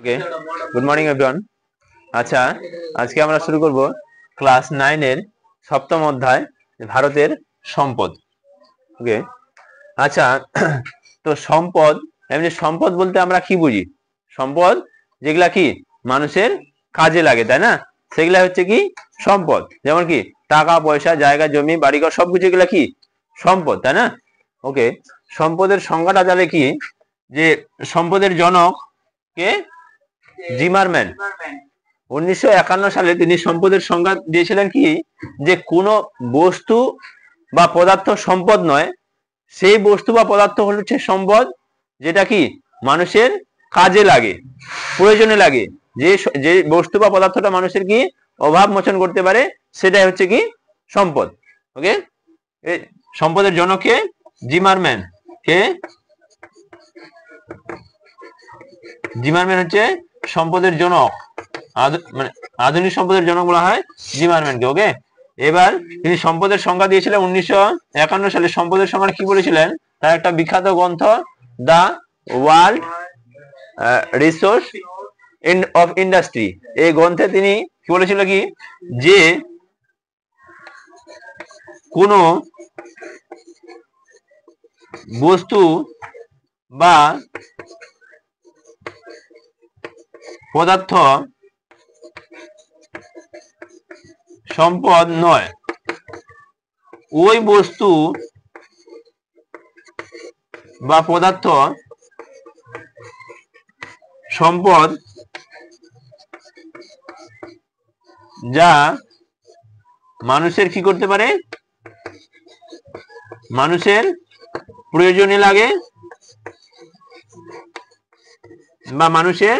ওকে, good morning everyone. আচ্ছা, আজকে আমরা শুরু করব ক্লাস 9 এর সপ্তম অধ্যায় ভারতের সম্পদ। ওকে, আচ্ছা, তো সম্পদ, এমনি সম্পদ বলতে আমরা কি বুঝি? সম্পদ যেগুলা কি মানুষের কাজে লাগে, তাই না? সেগুলা হচ্ছে কি সম্পদ। যেমন কি টাকা পয়সা, জায়গা জমি, বাড়িঘর, সবকিছু এগুলা কি সম্পদ, তাই না? ওকে, সম্পদের সংজ্ঞাটা তাহলে কি, যে সম্পদের জনক কে? জিমারম্যান। 1951 সালে তিনি সম্পদের সংজ্ঞা দিয়েছিলেন কি, যে কোনো বস্তু বা পদার্থ সম্পদ নয়, সেই বস্তু বা পদার্থ হচ্ছে সম্পদ যেটা কি মানুষের কাজে লাগে, প্রয়োজনে লাগে। যে যে বস্তু বা পদার্থটা মানুষের কি অভাব মোচন করতে পারে, সেটাই হচ্ছে কি সম্পদ। ওকে, সম্পদের জনকে জিমারম্যান। কে? জিমারম্যান হচ্ছে সম্পদের জনক, মানে আধুনিক সম্পদের জনক বলা হয় জিমারম্যানকে। ওকে, এবার তিনি সম্পদের সংজ্ঞা দিয়েছিলেন 1951 সালে। সম্পদের সংজ্ঞা কি বলেছিলেন? তার একটা বিখ্যাত গ্রন্থ the world resource of industry. এই গ্রন্থে তিনি কি বলেছিল, কি যে কোনো বস্তু বা পদার্থ সম্পদ নয়, ওই বস্তু বা পদার্থ সম্পদ যা মানুষের কি করতে পারে, মানুষের প্রয়োজনে লাগে বা মানুষের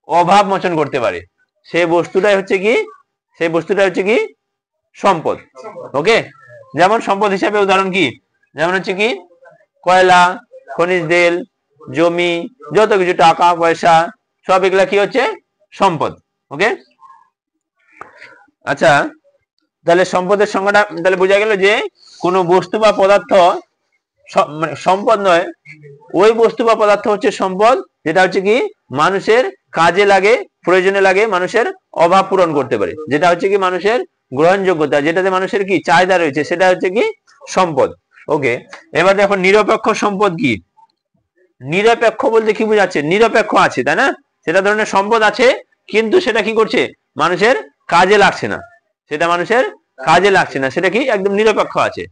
অভাব মোচন করতে পারে, সেই বস্তুটাই হচ্ছে কি সম্পদ। ওকে, যেমন সম্পদ হিসাবে উদাহরণ কি, যেমন হচ্ছে কি কয়লা, খনিজ তেল, জমি, যত কিছু টাকা পয়সা, সব এগুলা কি হচ্ছে সম্পদ। ওকে, আচ্ছা, তাহলে সম্পদের সংজ্ঞাটা তাহলে বোঝা গেল যে কোনো বস্তু বা পদার্থ মানে সম্পদ নয়, ওই বস্তু বা পদার্থ হচ্ছে সম্পদ যেটা হচ্ছে কি মানুষের কাজে লাগে, প্রয়োজনে লাগে, মানুষের অভাব পূরণ করতে পারে, যেটা হচ্ছে কি মানুষের গ্রহণযোগ্যতা, যেটাতে মানুষের কি চাহিদা রয়েছে, সেটা হচ্ছে কি সম্পদ। ওকে, এবার দেখো নিরপেক্ষ সম্পদ কি। নিরপেক্ষ বলতে কি বোঝাচ্ছে? নিরপেক্ষ আছে, তাই না? সেটা ধরনের সম্পদ আছে, কিন্তু সেটা কি করছে, মানুষের কাজে লাগছে না, সেটা মানুষের কাজে লাগছে না, সেটা কি একদম নিরপেক্ষ আছে।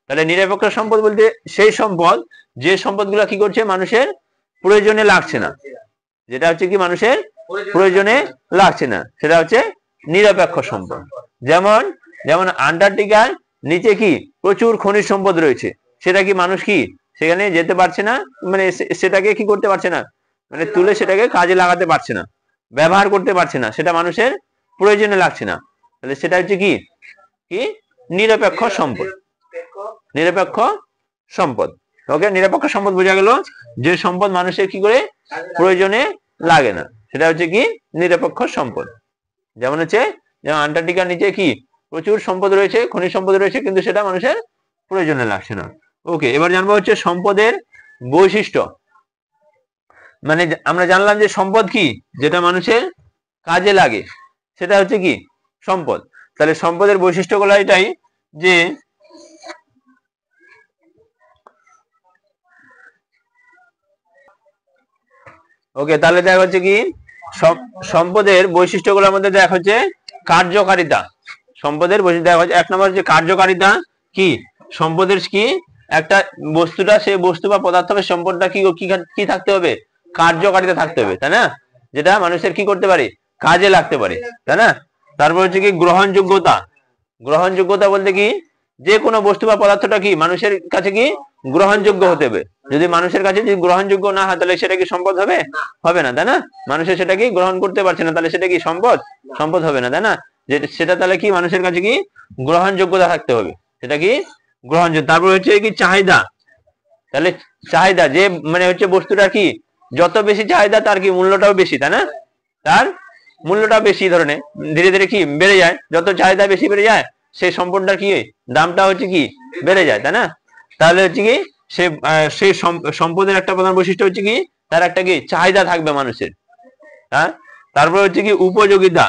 তাহলে নিরপেক্ষ সম্পদ বলতে সেই সম্পদ, যে সম্পদগুলো কি করছে, মানুষের প্রয়োজনে লাগছে না, যেটা হচ্ছে কি মানুষের প্রয়োজনে লাগছে না, সেটা হচ্ছে নিরপেক্ষ সম্পদ। যেমন যেমন আন্টার্কটিকার নিচে কি প্রচুর খনিজ সম্পদ রয়েছে, সেটা কি মানুষ কি সেখানে যেতে পারছে না, মানে সেটাকে কি করতে পারছে না, মানে তুলে সেটাকে কাজে লাগাতে পারছে না, ব্যবহার করতে পারছে না, সেটা মানুষের প্রয়োজনে লাগছে না, তাহলে সেটা হচ্ছে কি কি নিরপেক্ষ সম্পদ। নিরপেক্ষ সম্পদ। ওকে, নিরপেক্ষ সম্পদ বোঝা গেল যে সম্পদ মানুষের কি করে প্রয়োজনে লাগে না, সেটা হচ্ছে কি নিরপেক্ষ সম্পদ। যেমন হচ্ছে, যেমন আন্টার্কটিকার নিচে কি প্রচুর সম্পদ রয়েছে, খনিজ সম্পদ রয়েছে, কিন্তু সেটা মানুষের প্রয়োজনে লাগছে না। ওকে, এবার জানবো হচ্ছে সম্পদের বৈশিষ্ট্য। মানে আমরা জানলাম যে সম্পদ কি, যেটা মানুষের কাজে লাগে, সেটা হচ্ছে কি সম্পদ। তাহলে সম্পদের বৈশিষ্ট্যগুলো এটাই যে ওকে, তাহলে দেখা হচ্ছে কি সম্পদের বৈশিষ্ট্যগুলোর মধ্যে দেখা হচ্ছে কার্যকারিতা। সম্পদের বৈশিষ্ট্য দেখা হচ্ছে 1 নম্বর হচ্ছে কার্যকারিতা। কি সম্পদের কি একটা বস্তুটা, সেই বস্তু বা পদার্থ বা সম্পদটা কি কি থাকতে হবে, কার্যকারিতা থাকতে হবে, তাই না? যেটা মানুষের কি করতে পারে, কাজে লাগতে পারে, তাই না? তারপর হচ্ছে কি গ্রহণযোগ্যতা। গ্রহণযোগ্যতা বলতে কি, যে কোনো বস্তু বা পদার্থটা কি মানুষের কাছে কি গ্রহণযোগ্য হতে হবে। যদি মানুষের কাছে যদি গ্রহণযোগ্য না হয়, তাহলে সেটা কি সম্পদ হবে? হবে না, তাই না? মানুষের সেটা কি গ্রহণ করতে পারছে না, তাহলে সেটা কি সম্পদ? সম্পদ হবে না, তাই না? সেটা তাহলে কি মানুষের কাছে কি গ্রহণযোগ্যতা থাকতে হবে, সেটা কি গ্রহণযোগ্য। তারপর হচ্ছে কি চাহিদা। তাহলে চাহিদা, যে মানে হচ্ছে বস্তুটা কি যত বেশি চাহিদা, তার কি মূল্যটাও বেশি, তাই না? তার মূল্যটা বেশি ধরনের ধীরে ধীরে কি বেড়ে যায়, যত চাহিদা বেশি বেড়ে যায়, সেই সম্পদটা কি দামটা হচ্ছে কি বেড়ে যায়, তাই না? তাহলে হচ্ছে কি সেই সম্পদের একটা প্রধান বৈশিষ্ট্য হচ্ছে কি, তার একটা কি চাহিদা থাকবে মানুষের, হ্যাঁ, তারপরে হচ্ছে কি উপযোগিতা,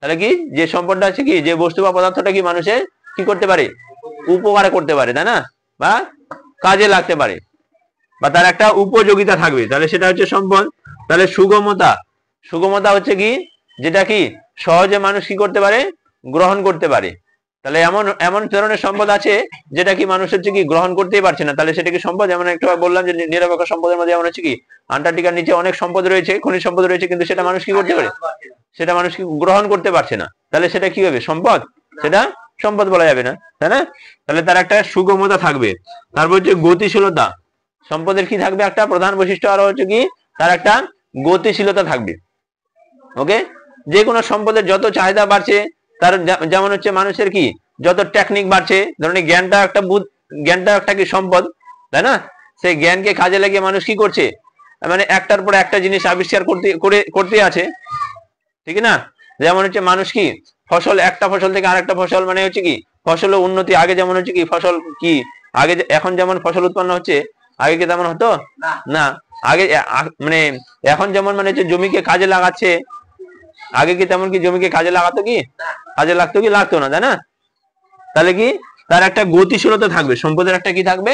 তাহলে কি যে সম্পদটা আছে কি যে বস্তু বা পদার্থটা কি মানুষের কি করতে পারে, উপকার করতে পারে, তাই না, বা কাজে লাগতে পারে, বা তার একটা উপযোগিতা থাকবে, তাহলে সেটা হচ্ছে সম্পদ। তাহলে সুগমতা, সুগমতা হচ্ছে কি যেটা কি সহজে মানুষ কি করতে পারে, গ্রহণ করতে পারে। তাহলে এমন এমন ধরনের সম্পদ আছে যেটা কি মানুষ হচ্ছে কি গ্রহণ করতেই পারছে না, তাহলে সেটা কি সম্পদ? যেমন একটু বললাম যে নিরপেক্ষ সম্পদের মধ্যে যেমন হচ্ছে কি আন্টার্কটিকার নিচে অনেক সম্পদ রয়েছে, খনিজ সম্পদ রয়েছে, কিন্তু সেটা মানুষ কি করতে পারে, সেটা মানুষ কি গ্রহণ করতে পারছে না, তাহলে সেটা কি হবে, সম্পদ? সেটা সম্পদ বলা যাবে না, তাই না? তাহলে তার একটা সুগমতা থাকবে। তারপর হচ্ছে গতিশীলতা, সম্পদের কি থাকবে একটা প্রধান বৈশিষ্ট্য, আর হচ্ছে কি তার একটা গতিশীলতা থাকবে। ওকে, যে কোনো সম্পদের যত চাহিদা বাড়ছে, তার যেমন হচ্ছে মানুষের কি যত টেকনিক বাড়ছে, ধরুন জ্ঞানটা একটা জ্ঞানটা একটা কি সম্পদ, তাই না? সেই জ্ঞানকে কাজে লাগিয়ে মানুষ কি করছে, মানে একটার পর একটা জিনিস আবিষ্কার করতে আছে, ঠিক না? যেমন হচ্ছে মানুষ কি ফসল, একটা ফসল থেকে আরেকটা ফসল, মানে হচ্ছে কি ফসলের উন্নতি। আগে যেমন হচ্ছে কি ফসল কি আগে এখন যেমন ফসল উৎপন্ন হচ্ছে, আগে কি তেমন হতো না? আগে মানে এখন যেমন মানে হচ্ছে জমিকে কাজে লাগাচ্ছে, আগে কি তেমন কি জমিকে কাজে লাগাতো কি, কাজে লাগতো কি, লাগতো না, তাই না? তাহলে কি তার একটা গতিশীলতা থাকবে, সম্পদের একটা কি থাকবে,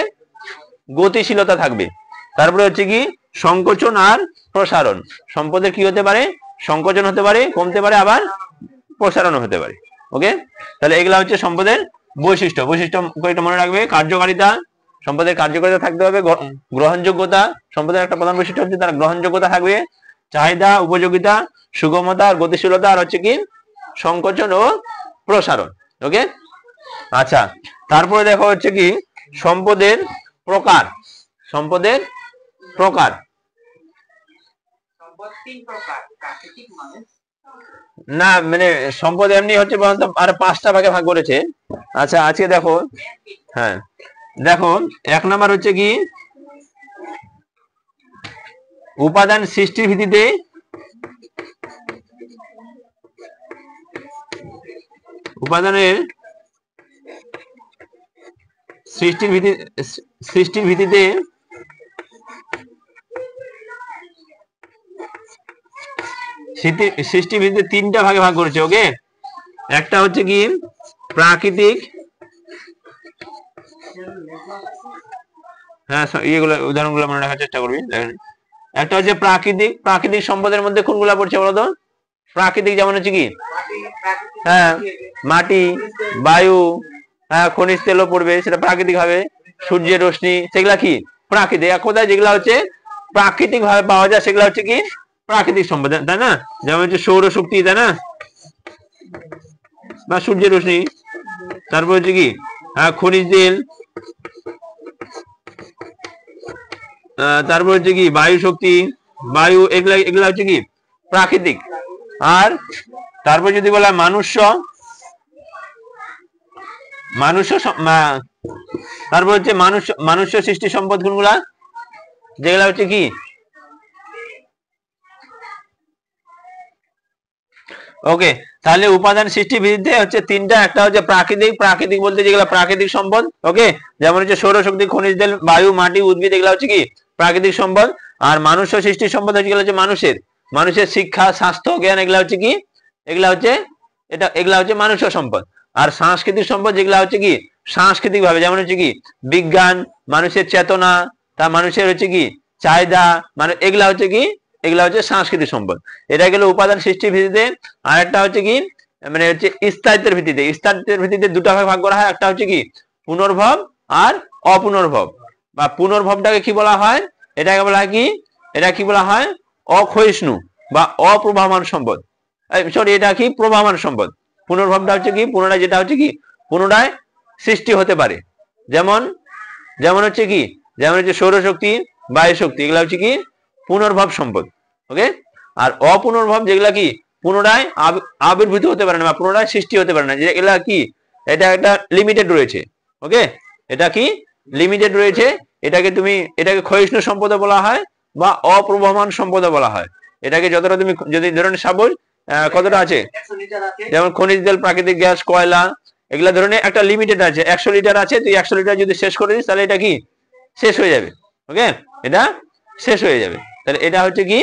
গতিশীলতা থাকবে। তারপরে হচ্ছে কি সংকোচন আর প্রসারণ, সম্পদের কি হতে পারে, সংকোচন হতে পারে, কমতে পারে, আবার প্রসারণ হতে পারে। ওকে, তাহলে এগুলা হচ্ছে সম্পদের বৈশিষ্ট্য। বৈশিষ্ট্য কয়েকটা মনে রাখবে, কার্যকারিতা, সম্পদের কার্যকারিতা থাকতে হবে, গ্রহণযোগ্যতা, সম্পদের একটা প্রধান বৈশিষ্ট্য হচ্ছে তার গ্রহণযোগ্যতা থাকবে, চাহিদা, উপযোগিতা, সুগমতা আর গতিশীলতা, আর হচ্ছে কি সংকোচন ও প্রসারণ। ওকে, আচ্ছা, তারপরে দেখো হচ্ছে কি সম্পদের প্রকার, সম্পদের প্রকার, না মানে সম্পদ এমনি হচ্ছে আর 5টা ভাগে ভাগ করেছে। আচ্ছা আজকে দেখো, হ্যাঁ দেখো, 1 নাম্বার হচ্ছে কি উপাদান সৃষ্টির ভিত্তিতে, উপাদানের সৃষ্টির ভিত্তিতে সৃষ্টির ভিত্তিতে 3টা ভাগে ভাগ করেছে। ওকে, একটা হচ্ছে কি প্রাকৃতিক, হ্যাঁ এইগুলো উদাহরণগুলো মনে রাখার চেষ্টা করবি। দেখেন, একটা হচ্ছে প্রাকৃতিক, প্রাকৃতিক সম্পদের মধ্যে কোনগুলা পড়ছে বলতো? প্রাকৃতিক যেমন হচ্ছে কি, হ্যাঁ মাটি, বায়ু, হ্যাঁ খনিজ তেলও পড়বে, সেটা প্রাকৃতিক ভাবে, সূর্যের রশ্মি, সেগুলা কি প্রাকৃতিক। এক কথায় যেগুলা হচ্ছে প্রাকৃতিক ভাবে পাওয়া যায় সেগুলা হচ্ছে কি প্রাকৃতিক সম্পদ, তাই না? যেমন হচ্ছে সৌরশক্তি, তাই না, বা সূর্যের রশ্মি। তারপর হচ্ছে কি খনিজ তেল, তারপর হচ্ছে কি বায়ু শক্তি, বায়ু, এগুলা এগুলা হচ্ছে কি প্রাকৃতিক। আর তারপর যদি বলা তারপর হচ্ছে মানুষ সৃষ্টি সম্পদ কোনগুলা, যেগুলা হচ্ছে কি ওকে, তাহলে উপাদান সৃষ্টি ভিত্তিতে হচ্ছে 3টা, একটা হচ্ছে প্রাকৃতিক, প্রাকৃতিক বলতে যেগুলা প্রাকৃতিক সম্পদ। ওকে, যেমন হচ্ছে সৌরশক্তি, খনিজ তেল, বায়ু, মাটি, উদ্ভিদ, এগুলা হচ্ছে কি প্রাকৃতিক সম্পদ। আর মানুষ সৃষ্টি সম্পদ হচ্ছে মানুষের শিক্ষা, স্বাস্থ্য, জ্ঞান, এগুলা হচ্ছে কি, এগুলা হচ্ছে মানুষ সম্পদ। আর সাংস্কৃতিক সম্পদ যেগুলা হচ্ছে কি সাংস্কৃতিক ভাবে, যেমন হচ্ছে কি বিজ্ঞান, মানুষের চেতনা, তা মানুষের হচ্ছে কি চাহিদা, মানে এগুলা হচ্ছে সাংস্কৃতিক সম্পদ। এটা গেল উপাদান সৃষ্টির ভিত্তিতে। আর একটা হচ্ছে কি মানে হচ্ছে স্থায়িত্বের ভিত্তিতে, স্থায়িত্বের ভিত্তিতে 2টা ভাগ করা হয়, একটা হচ্ছে কি পুনর্ভব আর অপুনর্ভব। বা পুনর্ভবটাকে কি বলা হয়, এটাকে বলা হয় কি, এটা কি বলা হয় অক্ষয়িষ্ণু বা অপ্রবাহমান সম্পদ, সরি এটা কি প্রবাহমান সম্পদ। পুনর্ভবটা হচ্ছে কি পুনরায়, যেটা হচ্ছে কি পুনরায় সৃষ্টি হতে পারে, যেমন হচ্ছে কি যেমন হচ্ছে সৌরশক্তি, বায়ু শক্তি, এগুলা হচ্ছে কি পুনর্ভব সম্পদ। ওকে, আর অপুনর্ভব যেগুলা কি পুনরায় আবির্ভূত হতে পারে না বা পুনরায় সৃষ্টি হতে পারে না, এগুলা কি এটা একটা লিমিটেড রয়েছে। ওকে, এটা কি লিমিটেড রয়েছে, এটাকে ক্ষয়িষ্ণু সম্পদ বলা হয় বা অপ্রবহমান সম্পদ বলা হয়। এটাকে যতটা তুমি যদি ধরুন সাপোজ কতটা আছে, যেমন খনিজ তেল, প্রাকৃতিক গ্যাস, কয়লা, এগুলা ধরনের একটা লিমিটেড আছে। 100 লিটার আছে, তুই 100 লিটার যদি শেষ করে দিস তাহলে এটা কি শেষ হয়ে যাবে। ওকে, এটা শেষ হয়ে যাবে। তাহলে এটা হচ্ছে কি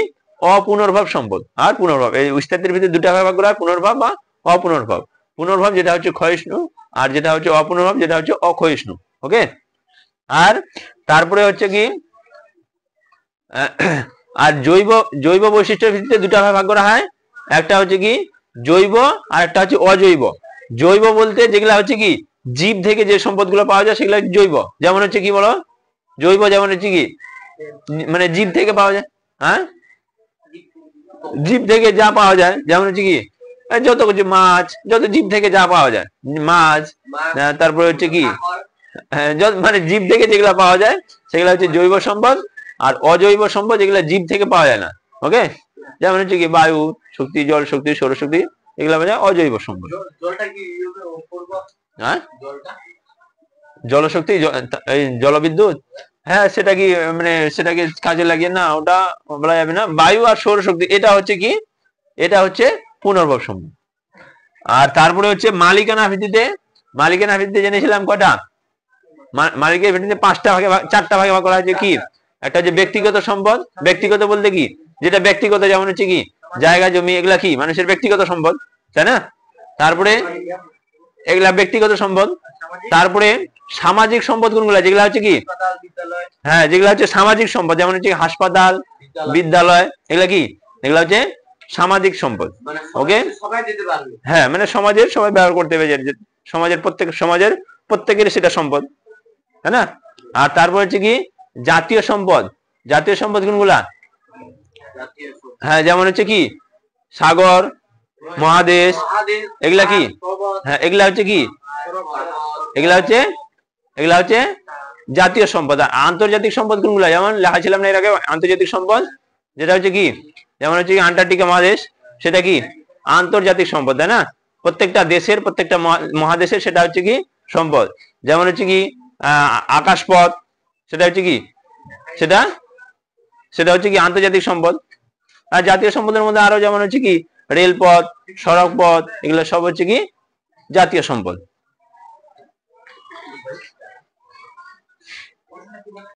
অপুনর্ভব সম্পদ আর পুনর্ভব। এই স্থায়িত্বের ভিতরে দুটা ভাগ করা হয়, পুনর্ভব বা অপুনর্ভব। পুনর্ভব যেটা হচ্ছে ক্ষয়িষ্ণু, আর যেটা হচ্ছে অপুনর্ভব যেটা হচ্ছে অক্ষয়িষ্ণু। ওকে, আর তারপরে হচ্ছে কি আর জৈব জৈব বৈশিষ্ট্যের ভিত্তিতে দুটা ভাগ করা হয়, একটা হচ্ছে কি জৈব আর একটা হচ্ছে অজৈব। জৈব বলতে যেগুলা হচ্ছে কি জীব থেকে যে সম্পদগুলো পাওয়া যায় সেগুলো জৈব। যেমন হচ্ছে কি বলো, জৈব যেমন হচ্ছে কি মানে জীব থেকে পাওয়া যায়। হ্যাঁ, জীব থেকে যা পাওয়া যায়, যেমন হচ্ছে কি যত কিছু মাছ, যত জীব থেকে যা পাওয়া যায়, মাছ, তারপরে হচ্ছে কি মানে জীব থেকে যেগুলা পাওয়া যায় সেগুলা হচ্ছে জৈব সম্পদ। আর অজৈব সম্পদ যেগুলা জীব থেকে পাওয়া যায় না। ওকে, যেমন হচ্ছে কি বায়ু শক্তি, জল শক্তি, সৌরশক্তি, এগুলা মানে অজৈব সম্পদ। হ্যাঁ, জলশক্তি, এই জলবিদ্যুৎ, হ্যাঁ সেটা কি মানে সেটাকে কাজে লাগিয়ে না, ওটা বলা যাবে না। বায়ু আর সৌরশক্তি এটা হচ্ছে কি, এটা হচ্ছে পুনর্ভব সম্পদ। আর তারপরে হচ্ছে মালিকানা ভিত্তিতে, মালিকানা ভিত্তিতে জেনেছিলাম কয়টা, মালিকের ভিত্তিতে চারটা ভাগে ভাগ করা হয়েছে। কি একটা হচ্ছে ব্যক্তিগত সম্পদ। ব্যক্তিগত বলতে কি যেটা ব্যক্তিগত, যেমন হচ্ছে কি জায়গা জমি, এগুলা কি মানুষের ব্যক্তিগত সম্পদ, তাই না? তারপরে এগুলা ব্যক্তিগত সম্পদ। তারপরে সামাজিক সম্পদ কোনগুলা, যেগুলা হচ্ছে কি হ্যাঁ যেগুলা হচ্ছে সামাজিক সম্পদ, যেমন হচ্ছে হাসপাতাল, বিদ্যালয়, এগুলা কি এগুলা হচ্ছে সামাজিক সম্পদ। ওকে, হ্যাঁ মানে সমাজের সবাই ব্যবহার করতে হবে, সমাজের প্রত্যেকের সেটা সম্পদ, তাই না? আর তারপর হচ্ছে কি জাতীয় সম্পদ। জাতীয় সম্পদ কোনগুলা, হ্যাঁ যেমন হচ্ছে কি সাগর, মহাদেশ, এগুলা কি হ্যাঁ এগুলা হচ্ছে কি এগুলা হচ্ছে জাতীয় সম্পদ। আর আন্তর্জাতিক সম্পদ কোনগুলা, যেমন লেখা ছিলাম না এর আগে, আন্তর্জাতিক সম্পদ যেটা হচ্ছে কি যেমন হচ্ছে কি আন্টার্কটিকা মহাদেশ, সেটা কি আন্তর্জাতিক সম্পদ, তাই না? প্রত্যেকটা দেশের, প্রত্যেকটা মহাদেশের সেটা হচ্ছে কি সম্পদ। যেমন হচ্ছে কি আকাশপথ, সেটা হচ্ছে কি সেটা হচ্ছে কি আন্তর্জাতিক সম্পদ। আর জাতীয় সম্পদের মধ্যে আরো যেমন হচ্ছে কি রেলপথ, সড়ক পথ, এগুলো সব হচ্ছে কি জাতীয় সম্পদ।